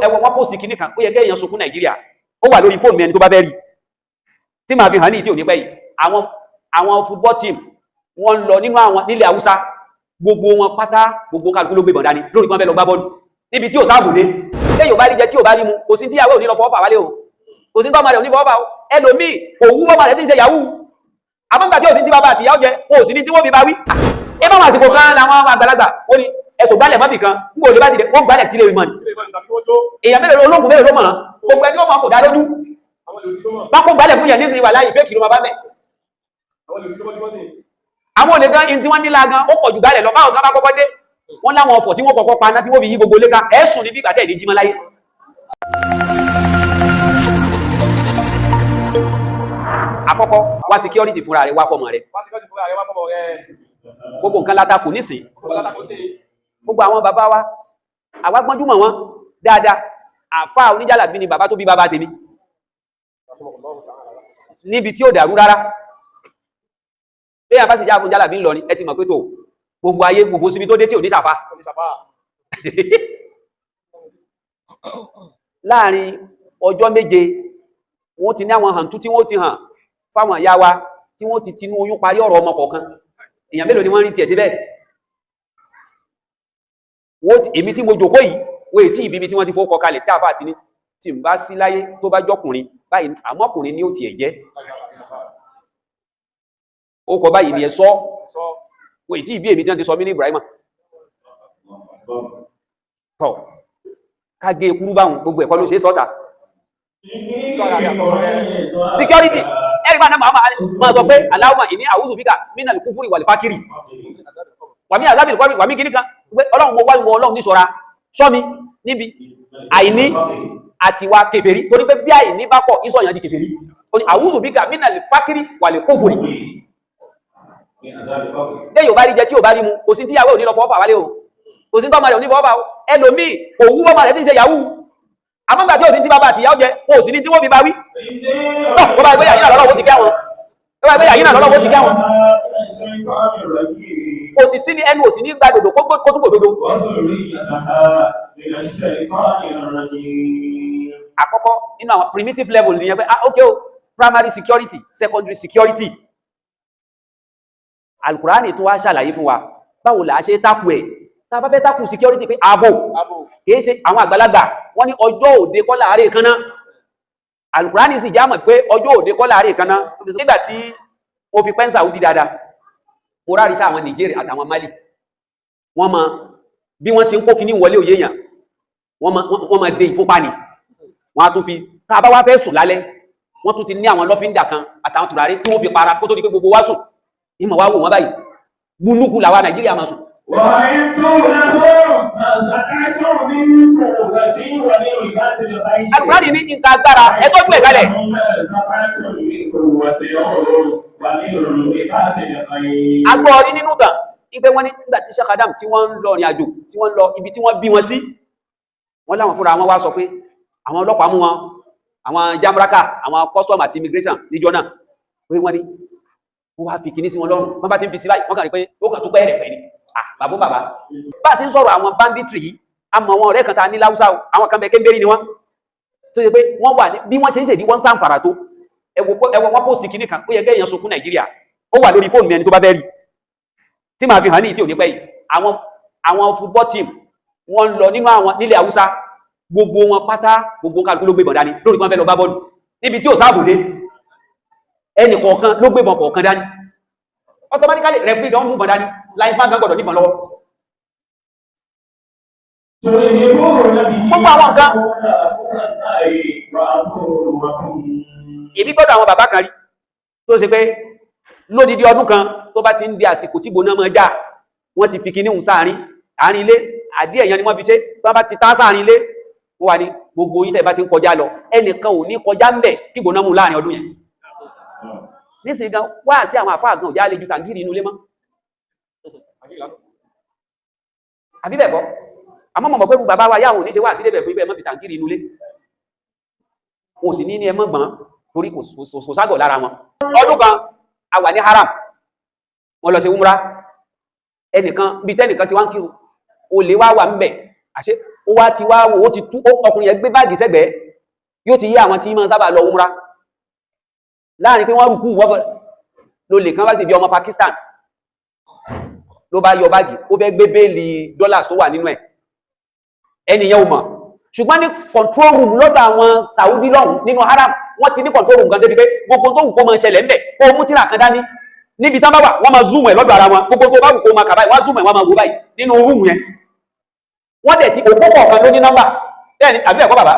ẹwọ wọn post kìíní kan ó yẹ kẹ́yàn sunkún Nàìjíríà ó wà lórí fóònù mi ẹni tó bá fẹ́ rí tí màá fi hàn ní ìdí òní pẹ́ yìí àwọn football team wọ́n lọ nínú àwọn nílẹ̀ Haúsá gbogbo wọn pátá gbogbo kálukú ló gbé bọ̀n dání lórí kan fẹ́ lọ gbá bọ́ọ̀lù níbi tí ò sáàbò dé lẹ́yìn ò bá rí jẹ tí ò bá rí mu kò sí tíyàwó ò ní lọ fọwọ́ fà wálé o kò sí tọ́mọ rẹ̀ ò ní fọwọ́ fà ẹlòmíì òwú bọ́mọ rẹ̀ tí ń ṣe yahoo àmọ́gbà tí ò sí tí bàbá àti ìyá jẹ kò sí ní tí wọ́n fi bá wí ẹ bá wọn àsìkò kan làwọn àgbàlagbà ó ní ẹ̀sùn gbálẹ̀ mọ́bì kan ń gbòòlè bá ti dẹ̀ wọ́n gbálẹ̀ tí lè rí mọ́ ni èèyàn mélòó ológun mélòó ló mọ̀ gbogbo ẹni ó mọ̀ kò dá lójú bá kó gbálẹ̀ fún yẹn nísìnyí wà láyé fẹ́ kìló máa bá bẹ̀ àwọn olè gan in tí wọ́n nílá gan ó pọ̀ jù gbálẹ̀ lọ báwọn gan bá kọ́kọ́ dé wọ́n láwọn ọ̀fọ̀ tí wọ́n kọ́kọ́ paná tí wọ́n fi yí gbogbo léka ẹ̀sùn ní bí ìgbà tẹ́ ìdí jímọ́ láyé àkọ́kọ́ wá security fúnra rẹ̀ wá fọ́mọ rẹ̀ gbogbo nǹkan látakò nísìn gbogbo àwọn bàbá wa àwa gbọ́njúmọ̀ wọn dáadáa àfáà oníjàlàbí ni bàbá tó bí bàbá tèmi níbi tí ó dàrú rárá bẹ́ẹ̀ bá sì já fún jàlàbí ń lọ ní ẹ ti mọ̀ pé tó gbogbo ayé gbogbo síbi tó dé tí ò ní sàfá láàrin ọjọ́ méje wọ́n ti ní àwọn hàntú tí wọ́n ti hàn fáwọn ìyá wa tí wọ́n ti tinú oyún parí ọ̀rọ̀ ọmọ kọ̀ọ̀kan èèyàn mélòó ni wọ́n rí tiẹ̀ síbẹ̀ èmi tí mo jòkó yìí wọ́n ètí ìbíbi tí wọ́n ti fowó kọ kalẹ̀ tí àfáà ti ní tí ń bá sí láyé tó bá jọkùnrin báyìí àmọ́kùnrin ni ó tiẹ̀ jẹ́ ó kọ báyìí ni ẹ sọ wọ́n ètí ìbí èmi tí wọ́n ti sọ mí ní Ibrahima tọ́ ká gé ekúrú báhùn gbogbo ẹ̀kọ́ ló ṣe sọ́ta security ẹ̀rí bá náà máa sọ pé Allahumma inni a'udhu bika minal kufri wal fakiri wàmí àzábìlì kọ́rí wàmí kìíní kan pé ọlọ́run mo wá ìwọ ọlọ́run ní ṣọ́ra sọ́mi níbi àìní àti wa kèfèrí torí pé bí àìní bá pọ̀ ìsọ̀yàn di kèfèrí ó ní a'udhu bika minal fakiri wal kufri lẹ́yìn ò bá rí jẹ tí ò bá rí mu kò sí tíyàwó ò ní lọ fọwọ́ fà wálé o kò sí tọ́mọ rẹ̀ ò ní fọwọ́ fà ẹlòmíì òwú bọ́mọ rẹ̀ tí ń ṣe yahoo àmọ́gbà tí ò sí tí bàbá àti ìyá jẹ kò sí ní tí wọ́n fi bá wí tó bá ìgbéyà yìí lọ́wọ́ ti kẹ́ wọn tó bá ìgbéyà yìí lọ́wọ́ ti kẹ́ wọn kò sì sí ní ẹnu ò sí ní gbàdòdò kó tún gbòdodo àkọ́kọ́ nínú àwọn primitive level nìyẹn pé okay o primary security secondary security Al-Qur'ani tó wá ṣàlàyé fún wa báwo là á ṣe tákù ẹ̀ tá a bá fẹ́ tákù security pé ààbò kìí ṣe àwọn àgbàlagbà wọ́n ní ọjọ́ òde kọ́ láàárẹ̀ kan náà Al-Qur'ani sì já mọ̀ pé ọjọ́ òde kọ́ láàárẹ̀ kan náà nígbà tí mo fi pẹ́ńsà ó di dáadáa mo rárí sí àwọn Niger àtàwọn Mali wọ́n mọ bí wọ́n ti ń kó kíní wọlé òye yàn wọ́n mọ dé ìfúnpá ni wọ́n á tún fi tá a bá wá fẹ́ sùn lálẹ́ wọ́n tún ti ní àwọn lọ́fíńdà kan àtàwọn tùràrí tí wọ́n fi para kó tó di pé gbogbo wá sùn ìmọ̀ wá wò wọ́n báyìí gbúnúkú làwa Nàìjíríà máa sùn Al-Qur'ani ní nǹkan agbára ẹtọ́jú ẹ̀ kalẹ̀ agbọ́ orí nínú tàn ipé wọ́n ní nígbà tí Sheikh Adam tí wọ́n ń lọ ìrìn àjò tí wọ́n lọ ibi tí wọ́n bí wọn sí wọ́n láwọn fúnra wọn wá sọ pé àwọn ọlọ́pàá mú wọn àwọn jamraka àwọn custom àti immigration níjọ náà pé wọ́n ní wọ́n wá fi kìíní sí wọn lọ́rùn wọ́n bá ti ń fi sí báyìí wọ́n kàn rí pé ó kàn tó pẹ́ rẹ̀ pẹ́ ni bàbá bá ti ń sọ̀rọ̀ àwọn banditry yìí a mọ̀ wọn ọ̀rẹ́ kan ta ní láúsá àwọn kan bẹ̀ kéńbérí ni wọ́n tó yẹ pé wọ́n wà ní bí wọ́n ṣe ń ṣèdí wọ́n sàǹfàrà tó ẹwọ wọ́n post kìíní kan ó yẹ kẹ́yàn sunkún Nàìjíríà ó wà lórí fóònù ẹni tó bá fẹ́ rí tí màá fi hàn ní ìtí òní pẹ́ yìí àwọn football team wọ́n lọ nínú àwọn nílẹ̀ Haúsá gbogbo wọn pátá gbogbo kálukú ló gbébọn dání lórí kan fẹ́ lọ bá bọ́ọ̀lù níbi tí ò sáàbò dé ẹnì kọ̀ọ̀kan ló gbébọn kọ̀ọ̀kan dání automatically referee gan mú bọn dání linesman gan gbọ́dọ̀ níbọn lọ́wọ́ gbogbo àwọn nǹkan ìbí gbọ́dọ̀ àwọn bàbá kan rí tó ṣe pé lódìdí ọdún kan tó bá ti ń di àsìkò tí gbóná mọ́ já wọ́n ti fi kíní hùn sáàrin àárín ilé àdí ẹ̀yàn ni wọ́n fi ṣe tó bá ti tá sáàrin ilé wọ́n wà ní gbogbo yín tẹ́ bá ti ń kọjá lọ ẹnìkan ò ní kọjá ń bẹ̀ kí gbóná mú láàrin ọdún yẹn nísìnyí gan wá sí àwọn àfáà gan òjá lè ju tàǹgìrì inú ilé mọ́ àbí bẹ́ẹ̀ kọ́ àmọ́ mọ̀ pẹ́rù bàbá wa yáwọn ní ṣe wá sí lébẹ̀ fún ibẹ̀ mọ́ fi tàǹgìrì inú ilé wọn sì ní ẹmọ́ gbọ́n torí kò ságọ̀ lára wọn ọdún kan a wà ní haram wọn lọ sí umra ẹnìkan bí tẹ́nìkan ti wá ń kírun olè wá wà ń bẹ̀ àṣẹ ó wá ti wá wò ó ti tú ọkùnrin yẹn gbé báàgì sẹ́gbẹ̀ẹ́ yóò ti yí àwọn tí máa sábà lọ umra láàrin pé wọ́n rùkú wọ́n ló lè kán bá sì bí ọmọ Pakistan ló bá yọ báàgì ó fẹ́ gbé béèlì dollars tó wà nínú ẹ̀ ẹnìyàn ò mọ̀ ṣùgbọ́n ní control room lọ́dọ̀ àwọn Saudi lọ́hùn nínú haram wọ́n ti ní control room kan débi pé gbogbo tó wù kó máa ṣẹlẹ̀ ńbẹ̀ kó mú tírà kan dání níbi tán bá wà wọ́n máa zoom ẹ̀ lọ́dọ̀ ara wọn gbogbo tó bá wù kó máa kà báyìí wọ́n zoom ẹ̀ wọ́n máa wò báyìí nínú room yẹn wọ́n dẹ̀ ti òpó kọ̀ọ̀kan ló ní nọ́mbà bẹ́ẹ̀ni àbí ẹ̀kọ́ bàbá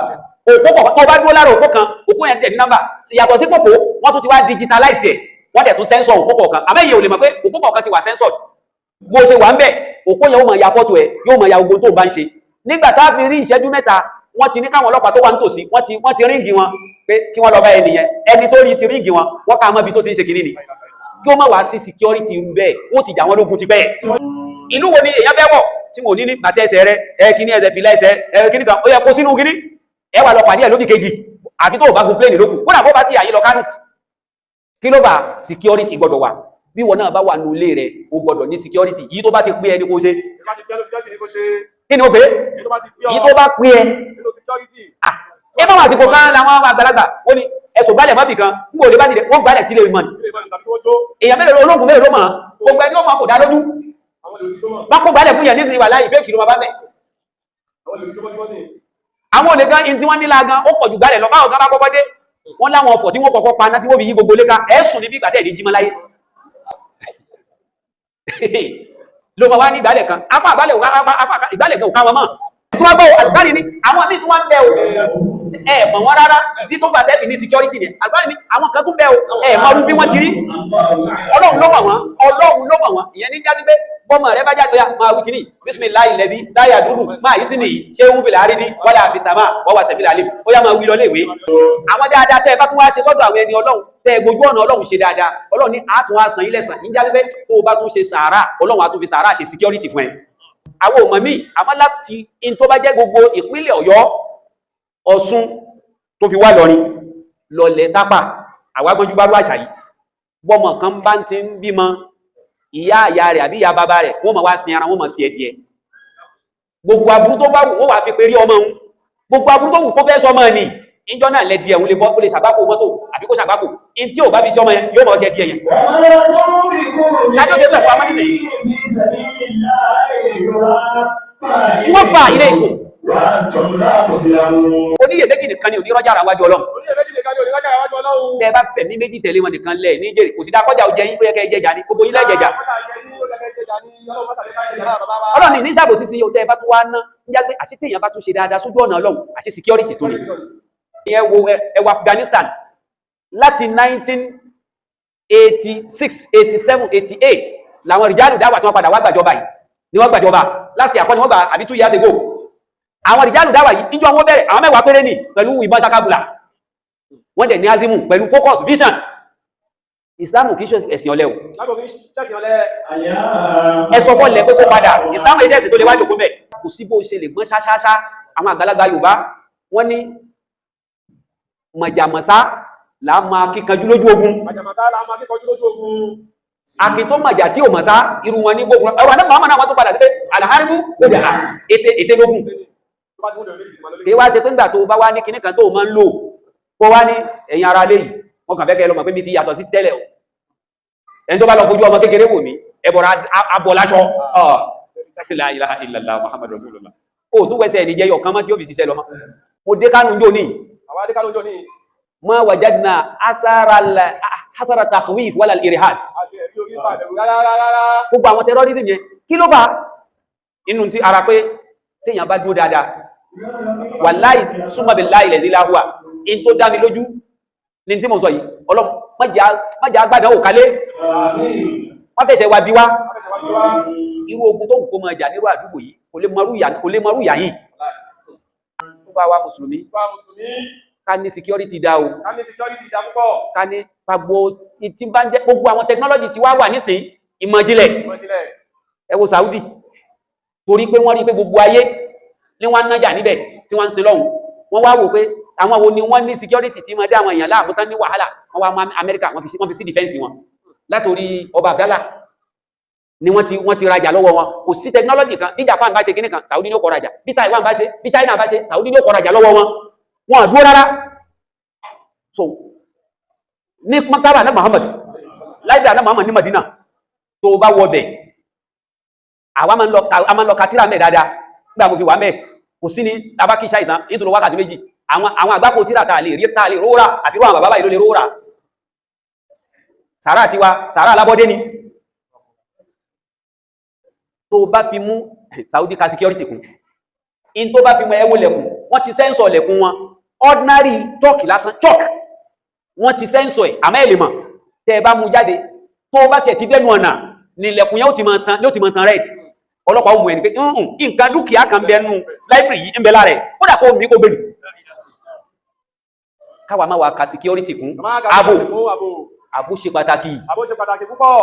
òpó kọ̀ọ̀kan tó bá dúró lára òpó kan òpó yẹn tẹ̀ ní nọ́mbà yàtọ̀ sí pòpò wọ́n tún ti wá digitalize ẹ̀ wọ́n dẹ̀ tún sensor òpó kọ̀ọ̀kan àmẹ́yẹ ò lè mọ̀ pé òpó kọ̀ọ̀kan ti wà sensor bó ṣe wà ń bẹ̀ òpó yẹn ó máa ya fọ́tò ẹ̀ yóò máa ya gbogbo tó bá ń ṣe nígbà tá a fi rí ìṣẹ́jú mẹ́ta wọ́n ti ní káwọn ọlọ́pàá tó wà nítòsí wọ́n ti ríǹgì wọn pé kí wọ́n lọ bá ẹnìyẹn ẹni tó rí ti ríǹgì wọn wọ́n ká mọ́ ibi tó ti ń ṣe kìíní ni kí ó má wá sí security irú bẹ́ẹ̀ wọ́n ti jà wọ́n lógun ti bẹ́ẹ̀ ìlú wo ni èèyàn fẹ́ wọ̀ tí mo ní ní bàtẹ́ ẹsẹ̀ rẹ kíní ẹsẹ̀ fìlà ẹsẹ̀ kíní kan ó yẹ kó sínú kíní ẹ wà lọ pàdé ẹ̀ lódì kejì àfi tó bá gun plane lókù kódà bó bá ti àyè lọ kánú kí ló bá security gbọ́dọ̀ wà bí wọn náà bá wà nù ilé rẹ o gbọ́dọ̀ ní security yìí tó bá ti pé ẹni kó ṣe kí ni ó pé yìí tó bá pé ẹ bá wà sí kò kán láwọn àgbàlagbà ó ní ẹ̀sùn gbálẹ̀ mọ́bì kan ń gbòòlè bá ti dẹ̀ wọ́n gbálẹ̀ tí lè mọ̀ ní èèyàn mẹ́lẹ̀ ológun mẹ́lẹ̀ ló mọ̀ gbogbo ẹni ó mọ̀ kò dá lójú wọ́n kó gbálẹ̀ fún yẹn nísìnyí wà láì fẹ́ kìló bá bẹ̀ àwọn olè gan in tí wọ́n nílá gan ó pọ̀ jù gbálẹ̀ lọ báwọn gan bá kọ́kọ́ dé wọ́n láwọn ọ̀fọ̀ tí wọ́n kọ́kọ́ pa náà tí wọ́n fi yí gbogbo léka ẹ̀sùn níbi ìgbà tẹ̀ ní jímọ́ láyé ló ma wá ní ìgbálẹ̀ kan apá ìgbálẹ̀ gan ò ká wọn mọ́ tó wá gbọ́ àlùbáni ní àwọn míì tí wọ́n ń bẹ́ o ẹ̀ mọ̀ wọ́n rárá tí tó gbà tẹ́fì ní security ní àlùbáni ní àwọn kan tún bẹ́ o ẹ̀ mọ̀ rú bí wọ́n ti rí ọlọ́run ló mọ̀ wọ́n ìyẹn ní jáde pé bọ́mọ rẹ bá jáde máa wí kìíní bismillahi lẹ́dí láyà dúró máa yí sí nìyí ṣé ń bèèrè àrídí wọ́lá àfisàmà wọ́wà sẹ̀bílà lè ó yá máa wí lọ léèwé àwọn dáadáa tẹ́ bá tún wá ṣe sọ́dọ̀ àwọn ẹni ọlọ́run tẹ́ gbójú ọ̀nà ọlọ́run ṣe dáadáa ọlọ́run ní àátún wá san ilẹ̀ sàn ní jáde pé tó o bá tún ṣe sàárà ọlọ́run á tún fi sàárà ṣe security fún ẹ àwọn òmọ̀ míì àmọ́ láti in tó bá jẹ́ gbogbo ìpínlẹ̀ Ọ̀yọ́ Ọ̀ṣun tó fi wá lọrin lọlẹ̀ tápà àwágbọ́njú bá rú àṣà yìí bọ́mọ kan bá ti ń bímọ ìyá àyà rẹ̀ àbí ìyá bàbá rẹ̀ wọ́n máa wá sin ara wọ́n máa sí ẹ̀dìẹ gbogbo aburú tó bá wù ó wà fi pé rí ọmọ òun gbogbo aburú tó wù kó fẹ́ sọmọ ní ìjọ náà lẹ́dìẹ òun lè bọ́ ó lè ṣàgbákò mọ́tò àbí kó ṣàgbákò in tí ò bá fi sọmọ yẹn yóò mọ̀ sí ẹ̀dìẹ yẹn lájọ́ tẹ́ sọ̀kọ́ amádìsẹ̀ yìí wọ́n fa ilé ìkò oníyèméjì nìkan ni onírọ́jà ara wájú Ọlọ́run tẹ́ bá fẹ̀mí méjì tẹ̀lé wọn nìkan lẹ̀ ní jẹ́rì kò sí dá kọjá òjẹ́ yín pé ẹkẹ́ jẹjà ní gbogbo yín lẹ́jẹjà Ọlọ́run ní ìṣàbò sísí yóò tẹ́ bá tún wá ná ń já pé àṣí téèyàn bá tún ṣe dáadáa sójú ọ̀nà Ọlọ́run àṣí security tó ní ìyẹn wo ẹwà Afghanistan láti 1986 87 88 làwọn rìjálù dáwà tí wọ́n padà wá gbàjọba yìí ni wọ́n gbàjọba láti àkọ́ni wọ́n gbà àbí 2 years ago àwọn rìjálù dáwà yìí ìjọ wọn bẹ̀rẹ̀ àwọn mẹ́wàá péré ní pẹ̀lú ìbọn ṣakabula wọ́n dẹ̀ ní azimu pẹ̀lú focus vision Islamu kìí ṣe ẹ̀sìn ọlẹ́ o ẹ̀sọ fọ́lẹ̀ pé kó padà Islamu iṣẹ́ ẹ̀sìn tó lè wájò kó mẹ́ kò sí bó ṣe lè gbọ́n ṣáṣáṣá àwọn àgbàlagbà Yorùbá wọ́n ní mọ̀jàmọ̀sá láàmà kíkanjú lójú ogun akin tó mọ̀jà tí ò mọ̀sá irú wọn ní gbogbo ẹwà náà mọ̀ náà wọ́n tó padà sí pé alharibu kó jà ètè lógún kí wá ṣe pé ńgbà tó bá wá ní kinní kan tó máa ń lò kó wá ní ẹ̀yìn ara lè yìí wọ́n kàn fẹ́kẹ́ lọ́mọ̀ pé mi ti yàtọ̀ sí tẹ́lẹ̀ o ẹni tó bá lọ fojú ọmọ kékeré wò mí ẹbọ̀rọ̀ abọ̀láṣọ́ la ilaha illallah muhammadu rasulullah ó tún wẹ́sẹ̀ ẹni jẹ́yọ kan mọ́ tí ó fi ṣiṣẹ́ lọ mọ́ mo dé Kánú jò ní ma wajadna hasara takhwif wala al-irhad gbogbo àwọn terrorism yẹn kí ló fà inú tí ara pé téèyàn bá dúró dáadáa wallahi summa billahi allazi la huwa in tó dá mi lójú ní tí mo sọ yìí Ọlọ́run má jẹ́ agbádàn òkálé wọ́n fẹ́sẹ̀ wá bí wá irú ogun tó kò mọ̀ jà nírú àdúgbò yìí kò lè mọrú yà yìí tó bá wá mùsùlùmí ká ní security dá o ká ní pàgbó tí bá ń jẹ́ gbogbo àwọn technology tí wá wà nísìn ìmọ̀jílẹ̀ ẹ wo Saudi torí pé wọ́n rí pé gbogbo ayé ní wọ́n nájà níbẹ̀ tí wọ́n ń ṣe lọ́hùn wọ́n wá wò pé àwọn wo ni wọ́n ní security tí ma dá àwọn èèyàn láàmú tán ní wàhálà wọ́n wá Amẹ́ríkà wọ́n fi sí defense wọn látorí ọba Abdallah ni wọ́n ti rajà lọ́wọ́ wọn kò sí technology kan bí Japan bá ṣe kíní kan Saudi ní ó kó rajà bí Taiwan bá ṣe bí China bá ṣe Saudi ní ó kó rajà lọ́wọ́ wọn wọn dúró rárá. So ní makaba na Muhammad láìpẹ́ àná Muhammad ní Madina tó bá wọ bẹ̀ àwa máa ń lọ katira mẹ́ dáadáa nígbà mo fi wà mẹ́ kò sí ní tabakíṣà ìtàn nítorí wákàtí méjì àwọn àgbákò tíra tàà lè róra àfi wọ́n bàbá ìlú lè róra sàárà tiwa sàárà alábọ́dé ni tó bá fi mú Saudi ka security kún in tó bá fi mú ẹwọ lẹ̀kùn wọ́n ti sẹ́ńsọ̀ lẹ̀kùn wọn ordinary chalk lásán chalk wọ́n ti sẹ́ńsọ̀ ẹ̀ àmọ́ ẹ̀lẹ̀mọ̀ tẹ́ bá mú jáde tó bá tẹ̀ ti dẹ́nu ọ̀nà ni lẹ̀kùn yẹn ó ti mọ̀ tán red ọlọ́pàá ó mú ẹni pé nǹkan dúkìá kan bẹnu library yìí ń bẹ lára ẹ̀ kódà kó mi kó gbé káwa máa wà ka security kún ààbò ṣe pàtàkì. Ààbò ṣe pàtàkì púpọ̀.